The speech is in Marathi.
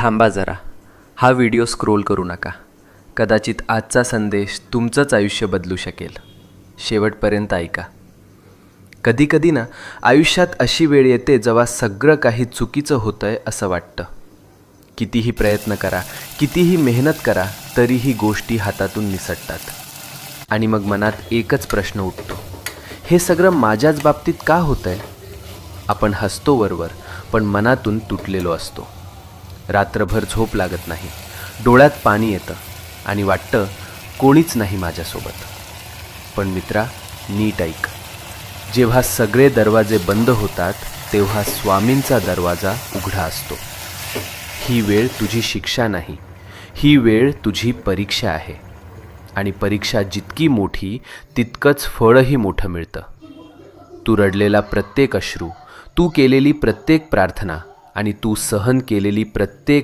थांबा जरा, हा व्हिडिओ स्क्रोल करू नका. कदाचित आजचा संदेश तुमचंच आयुष्य बदलू शकेल. शेवटपर्यंत ऐका. कधीकधी ना आयुष्यात अशी वेळ येते जेव्हा सगळं काही चुकीचं होतं आहे असं वाटतं. कितीही प्रयत्न करा, कितीही मेहनत करा, तरीही गोष्टी हातातून निसटतात. आणि मग मनात एकच प्रश्न उठतो, हे सगळं माझ्याच बाबतीत का होतं आहे? आपण हसतो वरवर, पण मनातून तुटलेलो असतो. रात्रभर झोप लागत नाही, डोळ्यात पाणी येतं आणि वाटतं कोणीच नाही माझ्यासोबत. पण मित्रा, नीट ऐक. जेव्हा सगळे दरवाजे बंद होतात तेव्हा स्वामींचा दरवाजा उघडा असतो. ही वेळ तुझी शिक्षा नाही, ही वेळ तुझी परीक्षा आहे. आणि परीक्षा जितकी मोठी तितकंच फळही मोठं मिळतं. तू रडलेला प्रत्येक अश्रू, तू केलेली प्रत्येक प्रार्थना आणि तू सहन केलेली प्रत्येक